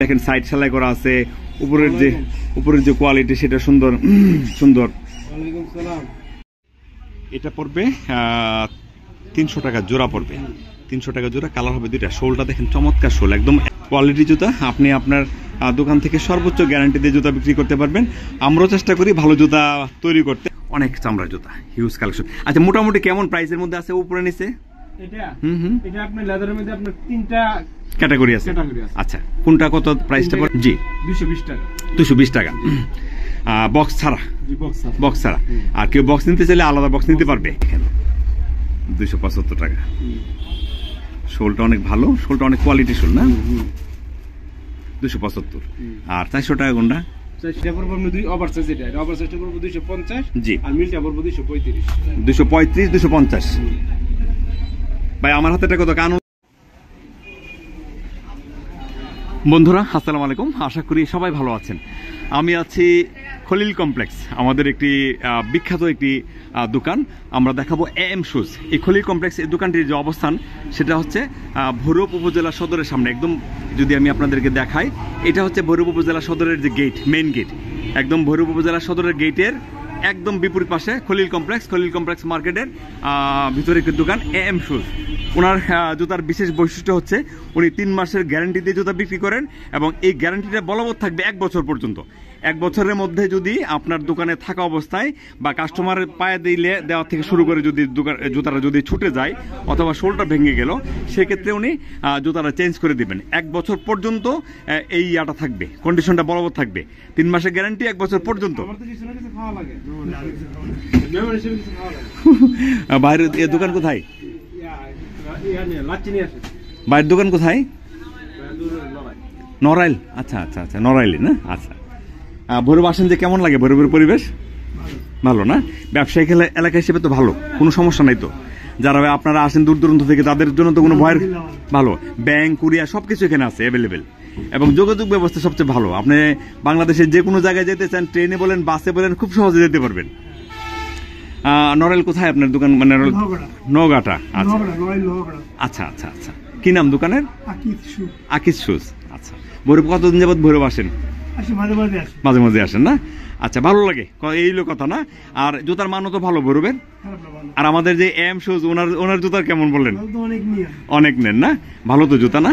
দেখেন সাইড সেলাই করা আছে, উপরের যে কোয়ালিটি সেটা সুন্দর সুন্দর। এটা পড়বে 300 টাকা জোড়া পড়বে, 300 টাকা জোড়া। কালার হবে দুইটা। শোলটা দেখেন চমৎকার শোল, একদম কোয়ালিটি জুতা। আপনি আপনার দোকান থেকে সর্বোচ্চ গ্যারান্টি দিয়ে জুতা বিক্রি করতে পারবেন। আমরাও চেষ্টা করি ভালো জুতা তৈরি করতে। অনেক চামড়া জুতা, হিউজ কালেকশন। আচ্ছা, মোটামুটি কেমন প্রাইসের মধ্যে আছে উপরে নিচে? এটা আপনার লেদারের মধ্যে আপনার 3টা ক্যাটাগরি আছে। আচ্ছা, কোনটা কত প্রাইসটা পড়ে? জি 220 টাকা। 220 টাকা বক্স ছাড়া। জি বক্স ছাড়া। আর কেউ বক্স নিতে চাইলে আলাদা বক্স নিতে পারবে। 275 টাকা। শোলটা অনেক ভালো, শোলটা অনেক কোয়ালিটি শোল না? 275। আর 400 টাকা কোনটা? সেটা পড়বে আপনি ওভারসাইজ। এটা ওভারসাইজটা পড়বে 250। জি। আর মিলটা পড়বে 235। 235 250। ভাই আমার হাতে কত কান? বন্ধুরা আসসালামু আলাইকুম, আশা করি সবাই ভালো আছেন। আমি আছি খলিল কমপ্লেক্স, আমাদের একটি বিখ্যাত একটি দোকান। আমরা দেখাবো এম শুজ। এই খলিল কমপ্লেক্স এই দোকানটির যে অবস্থান সেটা হচ্ছে ভৈরব উপজেলা সদরের সামনে। একদম যদি আমি আপনাদেরকে দেখাই, এটা হচ্ছে ভৈরব উপজেলা সদরের যে গেট, মেইন গেট, একদম ভৈরব উপজেলা সদরের গেটের একদম বিপরীত পাশে খলিল কমপ্লেক্স মার্কেটের ভিতরে একটি দোকান এম শুজ। ওনার জুতার বিশেষ বৈশিষ্ট্য হচ্ছে উনি 3 মাসের গ্যারান্টি দিয়ে জুতা বিক্রি করেন এবং এই গ্যারান্টিটা বলবৎ থাকবে 1 বছর পর্যন্ত। 1 বছরের মধ্যে যদি আপনার দোকানে থাকা অবস্থায় বা কাস্টমারের পায়ে দেওয়া থেকে শুরু করে যদি জুতাটা যদি ছুটে যায় অথবা শোলটা ভেঙে গেল, সেক্ষেত্রে উনি জুতাটা চেঞ্জ করে দিবেন। 1 বছর পর্যন্ত এই ইয়াটা থাকবে, কন্ডিশনটা বলবৎ থাকবে। 3 মাসের গ্যারান্টি 1 বছর পর্যন্ত। বাইরের এই দোকান কোথায়? বাইরের দোকান কোথায়? নড়াইল। আচ্ছা আচ্ছা আচ্ছা, নড়াইলে না? আচ্ছা, ভৈরব আসেন যে কেমন লাগে? ভৈরবের পরিবেশ ভালো না? ব্যবসায়িক এলাকা হিসেবে তো ভালো, কোনো সমস্যা নাই তো। যারা আপনারা আসেন দূর দূরান্ত থেকে তাদের জন্য তো কোনো ভয়ের ভালো। ব্যাংক, কুরিয়ার সবকিছু এখানে আছে অ্যাভেলেবেল এবং যোগাযোগ ব্যবস্থা সবচেয়ে ভালো। আপনি বাংলাদেশের যে কোনো জায়গায় যেতে চান, ট্রেনে বলেন, বাসে বলেন, খুব সহজে যেতে পারবেন। নড়াইল কোথায় আপনার দোকান? মানে নওগাঁটা। আচ্ছা আচ্ছা আচ্ছা আচ্ছা। কি নাম দোকানের? আকিজ শুজ। আচ্ছা, ভৈরব কতদিন যাবত ভৈরব আসেন? মাঝে মাঝে আসেন না? আচ্ছা, ভালো লাগে, এইলো কথা না? আর জুতার মানও তো ভালো ভৈরবের। আর আমাদের যে এম শুজ, ওনার জুতার কেমন বললেন? অনেক নেন না? ভালো তো জুতা না?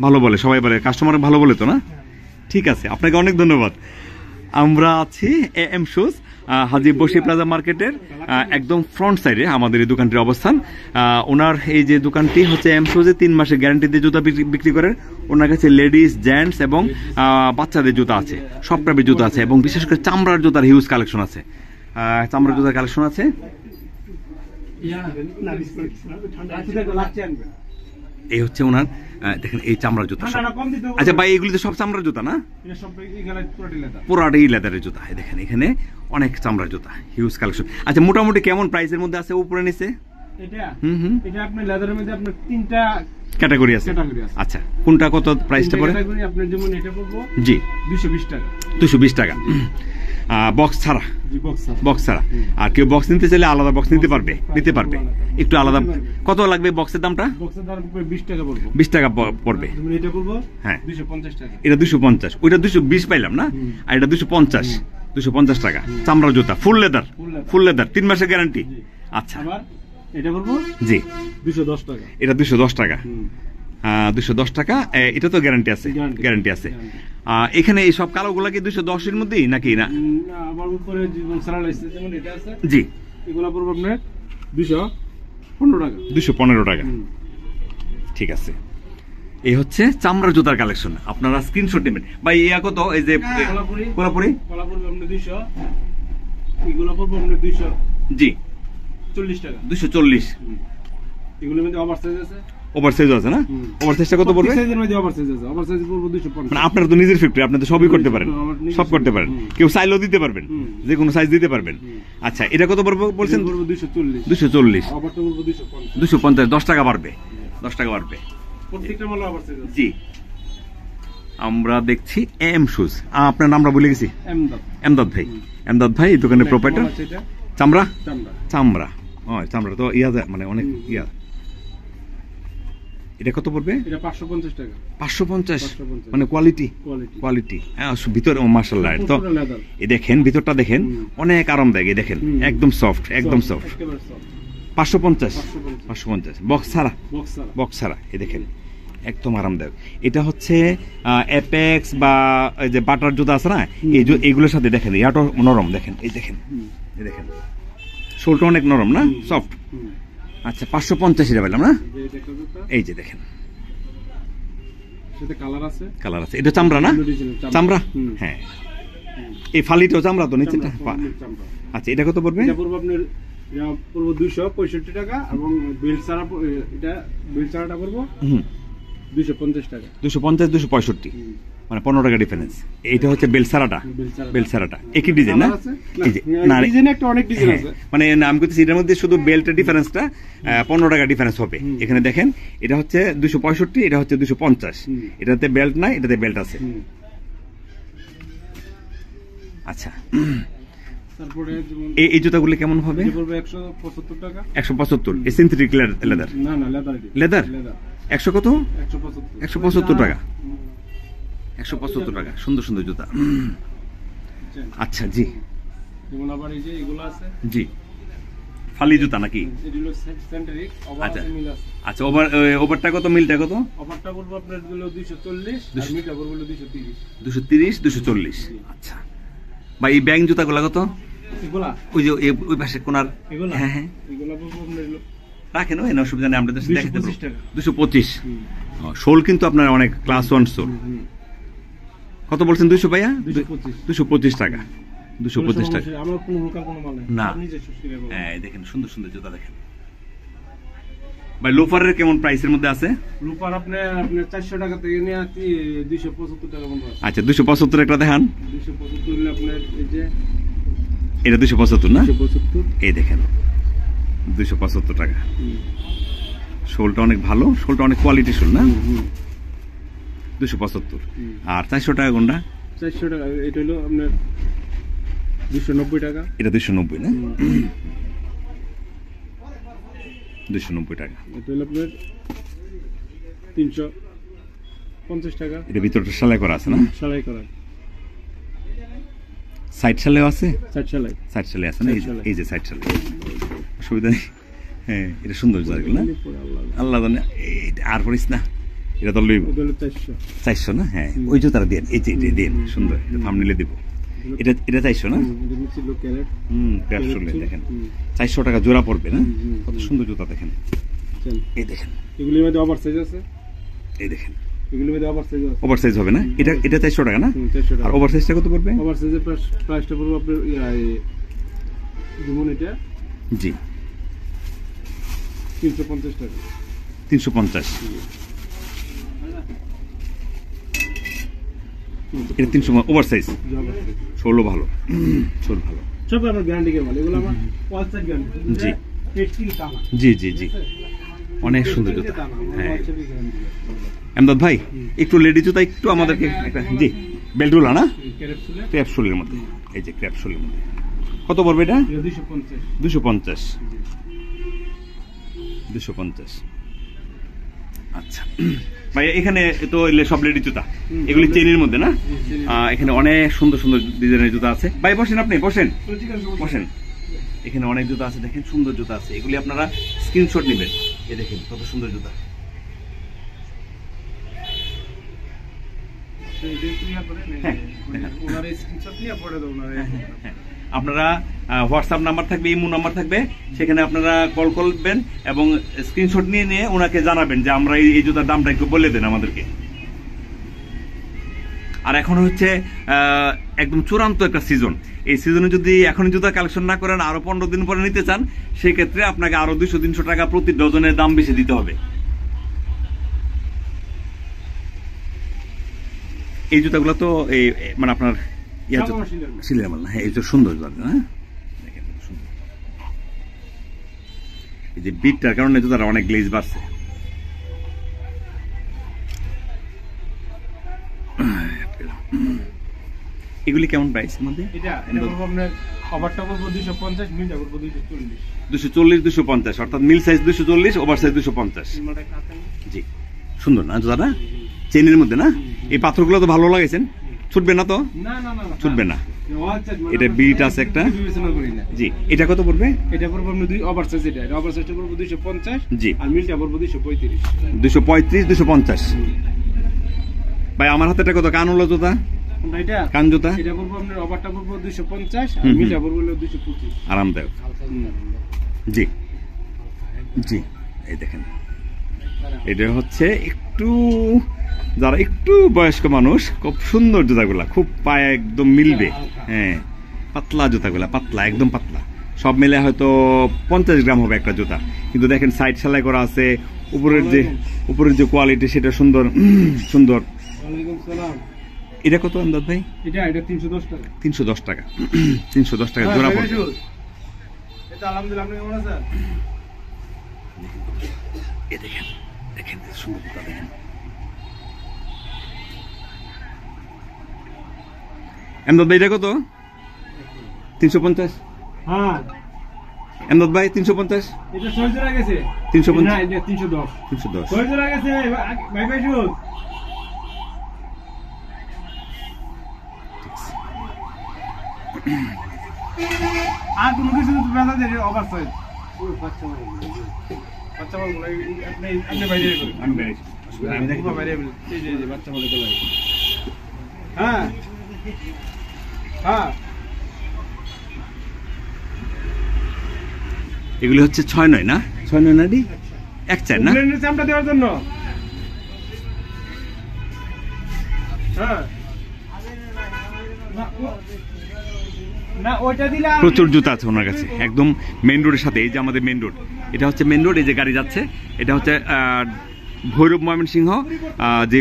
ভালো বলে, সবাই বলে, কাস্টমার ভালো বলে তো না? ঠিক আছে, আপনাকে অনেক ধন্যবাদ। আমরা আছি এম শুজ, হাজী বশির প্লাজা মার্কেটের একদম ফ্রন্ট সাইডে আমাদের এই দোকানটির অবস্থান। ওনার এই যে দোকানটি হচ্ছে এম শুজে 3 মাসের গ্যারান্টি দিয়ে জুতা বিক্রি করেন। ওনার কাছে লেডিস, জেন্টস এবং বাচ্চাদের জুতা আছে, সব টাইপের জুতা আছে এবং বিশেষ করে চামড়ার জুতার হিউজ কালেকশন আছে। চামড়ার জুতার কালেকশন আছে। এই হচ্ছে ওনার, দেখেন এই চামড়ার জুতা। আচ্ছা ভাই, এগুলি তো সব চামড়ার জুতা না? পুরাটাই লেদারের জুতা। দেখেন এখানে অনেক চামড়ার জুতা, হিউজ কালেকশন। আচ্ছা, মোটামুটি কেমন প্রাইসের মধ্যে আছে উপরে নিচে? এটা আপনার লেদারের মধ্যে আপনার 3টা ক্যাটাগরি আছে। আচ্ছা, কোনটা কত প্রাইসটা পড়ে? আপনার যেমন এটা পড়বো জি 220 টাকা। 220 টাকা বক্স ছাড়া। বক্স ছাড়া। আর কেউ বক্স নিতে চাইলে আলাদা বক্স নিতে পারবে। একটু আলাদা। কত লাগবে বক্সের দামটা? বক্সের দাম 20 টাকা পড়বে। 20 টাকা পড়বে। এটা পড়বো হ্যাঁ 250 টাকা। এটা 250। ওইটা 220 পাইলাম না? আর এটা 250 টাকা। চামড়ার জুতা, ফুল লেদার, 3 মাসের গ্যারান্টি। আচ্ছা, এটা বলবো জি 210 টাকা। এটা 210 টাকা। 210 টাকা। এটা তো গ্যারান্টি আছে। এখানে এই সব কালোগুলা কি 210 এর মধ্যেই নাকি? না, আমার উপরে যেমন সারা লাইসেন্স যেমন এটা আছে, জি, এগুলা পড়বে আপনার 215 টাকা। 215 টাকা। ঠিক আছে। এই হচ্ছে চামড়ার জুতার কালেকশন। আপনারা স্ক্রিনশট নেবেন। ভাই ইয়া কত? এই যে কোলাপুরি আপনার 200, এগুলা পড়বে আপনার 200 জি 40 টাকা। 240। এগুলোর মধ্যে ওভারসাইজ আছে। ওভারসাইজ আছে না? ওভারসাইজটা কত পড়বে? সাইজের মধ্যে ওভারসাইজ আছে। ওভারসাইজ পড়বে 250। মানে আপনার তো নিজের ফ্যাক্টরি, আপনি তো সবই করতে পারেন, সব করতে পারেন। কেউ চাইলেও দিতে পারবেন, যে কোনো সাইজ দিতে পারবেন। আচ্ছা, এটা কত পড়বে বলছেন? 240। ওভারটা পড়বে 250। 250। 10 টাকা বাড়বে। প্রত্যেকটা মাল ওভারসাইজ আছে। জি। আমরা দেখছি এম শুজ। আপনার নামটা ভুলে গেছি। এমদাদ ভাই। এমদাদ ভাই এই দোকানের প্রোপাইটার। চামড়া। ও চামড়া তো ইয়া, মানে অনেক ইয়া। এটা কত পড়বে? এটা 550 টাকা। 550, 550 মানে কোয়ালিটি কোয়ালিটি। কোয়ালিটি। হ্যাঁ, ভিতরে মাশাআল্লাহ। তো পুরো leather। এই দেখেন ভিতরটা দেখেন, অনেক আরামদায়ক। এই দেখেন একদম সফট, একদম সফট। একেবারে soft। 550, 550 550 বক্স ছাড়া, বক্সার। বক্স ছাড়া। এই দেখেন একদম আরামদায়ক। এটা হচ্ছে অ্যাপেক্স বা এই যে বাটার জুতা আছে না, এইগুলোর সাথে দেখেন ইয়াটা নরম। দেখেন এই দেখেন, এই দেখেন শোলটা অনেক নরম না, সফট। আচ্ছা 550 এটা পেলাম না? এই দেখো জুতা। এই যে দেখেন সাথে কালার আছে। কালার আছে। এটা চামড়া না? চামড়া, হ্যাঁ। এই ফালিটাও চামড়া তো নিচেটা? চামড়া। আচ্ছা এটা কত পড়বে? এটা পড়বে আপনার, এটা পড়বে 265 টাকা, এবং বেল্ট ছাড়া এটা বেল্ট ছাড়াটা পড়বে 250 টাকা। 250, 265, মানে 15 টাকা ডিফারেন্স। এইটা হচ্ছে বেলসারাটা, বেলসারাটা একই ডিজাইন না? এই যে না, ডিজাইন একটা অনেক ডিজাইন আছে, মানে আমি বলতেছি এটার মধ্যে শুধু বেল্টের ডিফারেন্সটা 15 টাকা ডিফারেন্স হবে। এখানে দেখেন এটা হচ্ছে 265, এটা হচ্ছে 250। এটাতে বেল্ট নাই, এটাতে বেল্ট আছে। আচ্ছা তারপরে যেমন এই জুতাগুলো কেমন হবে? এটা পড়বে 175 টাকা। 175, এই সিনথেটিক লেদার। না না, লেদার। লেদার 100 কত? 175। 175 টাকা। 175 টাকা। সুন্দর সুন্দর জুতা। আচ্ছা জি যেমন আবার এই যে এগুলো আছে, জি, ফালি জুতা নাকি? এগুলো সেন্টারিক, ওভার আচ্ছা আছে, মিল আছে। আচ্ছা, ওভারটা কত, মিলটা কত? ওভারটা বলবো আপনার হলো 240, আর মিলটা বলবো 230। 230, 240। আচ্ছা ভাই, এই ব্যাং জুতাগুলো কত? এগুলা, ওই যে ওই পাশে কোনার, এগুলা, হ্যাঁ হ্যাঁ এগুলা বলবো আপনার হলো রাখেন, ওই অসুবিধা নেই, আমরা দেখাতে 225 টাকা। 225। শোল কিন্তু আপনার অনেক ক্লাস 1 শোল। কত বলছেন? 200 ভাইয়া? 225 টাকা। 225 টাকা। আমার কোনো লোকাল কোনো মাল নেই, না। নিজে সুস্থিরে বলবো। হ্যাঁ দেখেন সুন্দর সুন্দর জুতা দেখেন ভাই। লোফারের কেমন প্রাইসের মধ্যে আছে? রূপার আপনার 400 টাকা থেকে নিয়ে 275 টাকা পর্যন্ত আছে। আচ্ছা 275 একটা দেখান। 275 হলে আপনার এই যে এটা 275 না? 275। এই দেখেন 275 টাকা। শোলটা অনেক ভালো, শোলটা অনেক কোয়ালিটি শোল না? 275। আর 400 টাকা কোনটা? 400 টাকা এটা হলো আপনার 290 টাকা। এটা 290 না? 290 টাকা। এটা হলো আপনার 350 টাকা। এটা ভিতরটা সেলাই করা আছে না? সেলাই করা, সাইড সেলাই আছে? সাইড সেলাই, সাইড সেলাই আছে না? এই যে সাইড সেলাই, অসুবিধা নেই। হ্যাঁ এটা সুন্দর জায়গা না? আল্লাহ জানে। আর পড়িস না, এটা তো লইব। এটা হলো 400। 400 না? হ্যাঁ ওই যে তারা দেন, এই যে এটা দেন, সুন্দর। এটা থাম্বনেইলে দিব। এটা 400 না? এটা নিচে লো ক্যারেট। ক্যাপসুলে দেখেন 400 টাকা জোড়া পড়বে না? কত সুন্দর জুতা দেখেন। এই দেখেন এগুলির মধ্যে ওভার সাইজ আছে, এই দেখেন এগুলির মধ্যে ওভার সাইজ আছে। ওভার সাইজ হবে না? এটা 400 টাকা না? 400 টাকা। আর ওভার সাইজটা কত পড়বে? ওভার সাইজের প্রাইসটা পড়বে আপনার যেমন এটা জি 350 টাকা। 350। এটা 300 ওভার সাইজ। শোলও ভালো, শোল ভালো। সব আমার গ্যারান্টি কে বলে, এগুলো আমার ওয়ালসাইড গ্যারান্টি। জি টেস্টিং টানা। জি জি জি, অনেক সুন্দর জুতা। হ্যাঁ এমদাদ ভাই, একটু লেডি জুতা একটু আমাদেরকে একটা। জি বেল্টুলা না? ক্র্যাপসুলের মধ্যে, এই যে ক্র্যাপসুলের মধ্যে কত পড়বে এটা? 250। 250। 250। আচ্ছা ভাই, এখানে তো সব লেডি জুতা, এগুলি চেনের মধ্যে না? এখানে অনেক সুন্দর সুন্দর ডিজাইনের জুতা আছে। ভাই বসেন, আপনি বসেন, বসেন। এখানে অনেক জুতা আছে, দেখেন সুন্দর জুতা আছে। এগুলি আপনারা স্ক্রিনশট নেবেন। এই দেখেন কত সুন্দর জুতা। আপনারা হোয়াটসঅ্যাপ নাম্বার থাকবে, ইমো নাম্বার থাকবে, সেখানে আপনারা কল করবেন এবং স্ক্রিনশট নিয়ে নিয়ে ওনাকে জানাবেন যে আমরা এই জুতার দামটা একটু বলে দেন আমাদেরকে। আর এখন হচ্ছে একদম চূড়ান্ত একটা সিজন। এই সিজনে যদি এখন জুতা কালেকশন না করেন, আরো 15 দিন পরে নিতে চান, সেই ক্ষেত্রে আপনাকে আরো 200-300 টাকা প্রতি ডজনের দাম বেশি দিতে হবে। এই জুতাগুলো তো এই মানে আপনার সিলের মাল না? হ্যাঁ এই তো সুন্দর জুতা না? দেখেন সুন্দর। এই যে বিটটার কারণে জুতাটা অনেক গ্লেজ বাড়ছে। এগুলি কেমন প্রাইসের মধ্যে? এটা বলবো আপনার ওভারটা বলবো 250, মিলটা বলবো 240। 240, 250, অর্থাৎ মিল সাইজ 240, ওভার সাইজ 250। জি সুন্দর না জুতাটা, চেনের মধ্যে না? এই পাথরগুলো তো ভালো লাগাইছেন, ছুটবে না তো? ছুটবে না। এটা বিট আছে একটা। জি, এটা কত পড়বে? এটা পড়বে আপনি ওভারসাইজ, এটা ওভারসাইজটা পড়বে 250। জি, আর মিলটা পড়বে 235। 235 250। ভাই আমার হাতে কত কানওয়ালা জুতা? এটা কান জুতা এটা পড়বে আপনার ওভারটা পড়বে 250 আর মিলটা পড়বে 225। আরামদায়ক। জি জি, এই দেখেন এটা হচ্ছে একটু, যারা একটু বয়স্ক মানুষ, খুব সুন্দর জুতাগুলা, খুব পায়ে একদম মিলবে। হ্যাঁ, পাতলা জুতাগুলা, পাতলা, একদম পাতলা, সব মিলে হয়তো 50 গ্রাম হবে একটা জুতা, কিন্তু দেখেন সাইড সেলাই করা আছে, উপরের যে কোয়ালিটি সেটা সুন্দর সুন্দর। ওয়ালাইকুম সালাম। এটা কত আমদাদ ভাই? এটা 310 টাকা। 310 টাকা। 310 টাকা জোড়া পড়বে। এটা আলহামদুলিল্লাহ, আপনি কেমন আছেন? এই দেখেন, দেখেন সুন্দর জুতা, দেখেন। আমদাদ ভাই এটা কত? 350। হ্যাঁ আমদাদ ভাই 350। এটা 6 জোড়া গেছে। 350 না, এটা 310। 310। 6 জোড়া গেছে ভাই ভাই শুন। আর কোনো কিছু বেচা যায় ওভারসাইজ। বাচ্চা বলগুলো আপনি বাইরে করুন। আমি বেরিয়েছি। আমি দেখব বাইরে বলি। এই যে বাচ্চা বলে চলে আসে। হ্যাঁ হ্যাঁ, এগুলি হচ্ছে 6-9 না? 6-9 না ডি? 1-4 না? ব্লেন্ডের চামটা দেওয়ার জন্য। হ্যাঁ না, ওইটা দিলে প্রচুর জুতা আছে ওনার কাছে, একদম মেন রোডের সাথে। এই যে আমাদের মেন রোড, এটা হচ্ছে মেন রোড, এই যে গাড়ি যাচ্ছে, এটা হচ্ছে ভৈরব ময়মনসিংহ যে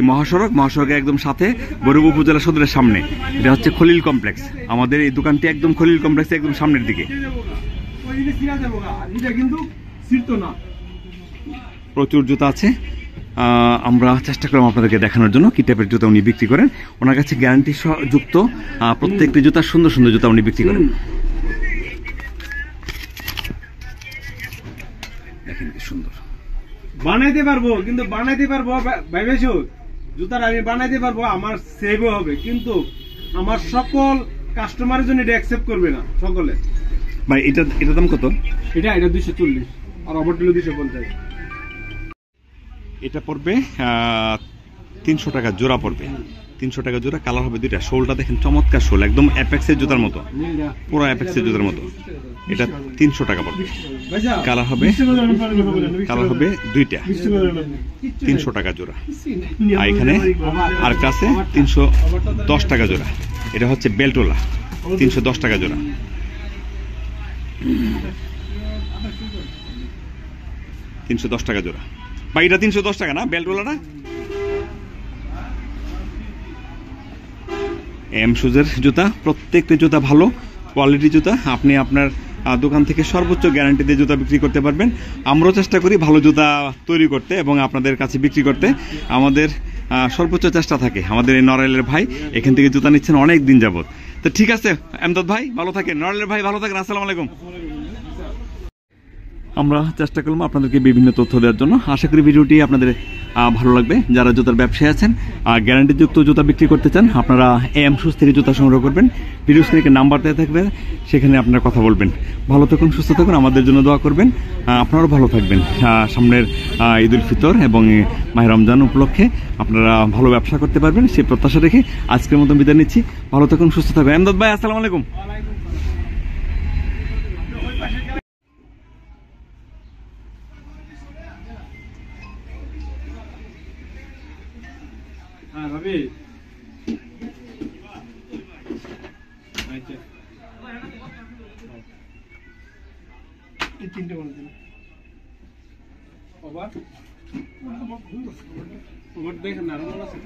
মহাসড়কের একদম সাথে, ভৈরব উপজেলা সদরের সামনে। এটা হচ্ছে খলিল কমপ্লেক্স। আমাদের এই দোকানটি একদম খলিল কমপ্লেক্সের একদম সামনের দিকে। প্রচুর জুতা আছে। আমরা চেষ্টা করলাম আপনাদেরকে দেখানোর জন্য কি টাইপের জুতা উনি বিক্রি করেন। ওনার কাছে গ্যারান্টি যুক্ত প্রত্যেকটি জুতা, সুন্দর সুন্দর জুতা উনি বিক্রি করেন। দেখেন কি সুন্দর বানাইতে পারবো, কিন্তু বানাইতে পারবো ভাইবেছো জুতার আমি বানাইতে পারবো, আমার সেভও হবে, কিন্তু আমার সকল কাস্টমারের জন্য এটা অ্যাকসেপ্ট করবে না সকলে। ভাই এটা দাম কত? এটা 240 আর ওভারটিলো 250। এটা পড়বে 300 টাকা জোড়া পড়বে। 300 টাকা জোড়া। কালার হবে দুইটা। শোলটা দেখেন, চমৎকার শোল, একদম অ্যাপেক্সের জুতার মতো, পুরো অ্যাপেক্সের জুতার মতো। এটা 300 টাকা পড়বে। কালার হবে দুইটা, 300 টাকা জোড়া। আর এখানে আর কাছে 310 টাকা জোড়া। এটা হচ্ছে বেল্টোলা, 310 টাকা জোড়া। 310 টাকা জোড়া। বা এটা 310 টাকা না বেল্টোলাটা? এম শুজের জুতা, প্রত্যেকটি জুতা ভালো কোয়ালিটি জুতা। আপনি আপনার দোকান থেকে সর্বোচ্চ গ্যারান্টি দিয়ে জুতা বিক্রি করতে পারবেন। আমরাও চেষ্টা করি ভালো জুতা তৈরি করতে এবং আপনাদের কাছে বিক্রি করতে। আমাদের সর্বোচ্চ চেষ্টা থাকে। আমাদের এই নড়াইলের ভাই এখান থেকে জুতা নিচ্ছেন অনেক দিন যাবত। তো ঠিক আছে আমদাদ ভাই, ভালো থাকেন। নড়াইলের ভাই ভালো থাকেন। আসসালামু আলাইকুম। আমরা চেষ্টা করলাম আপনাদেরকে বিভিন্ন তথ্য দেওয়ার জন্য। আশা করি ভিডিওটি আপনাদের ভালো লাগবে। যারা জুতার ব্যবসায়ী আছেন, গ্যারান্টিযুক্ত জুতা বিক্রি করতে চান, আপনারা এম শুজ থেকে জুতা সংগ্রহ করবেন। ভিডিও স্ক্রিনে নাম্বার দেওয়া থাকবে, সেখানে আপনারা কথা বলবেন। ভালো থাকুন, সুস্থ থাকুন, আমাদের জন্য দোয়া করবেন। আপনারাও ভালো থাকবেন। সামনের ঈদ উল ফিতর এবং মাহে রমজান উপলক্ষে আপনারা ভালো ব্যবসা করতে পারবেন, সেই প্রত্যাশা রেখে আজকের মতো বিদায় নিচ্ছি। ভালো থাকুন, সুস্থ থাকুন। আমদাদ ভাই আসসালামু আলাইকুম। হ্যাঁ ভাবি, তিনটে বলে দিন। ওভার দেখেন না, আরো আছে।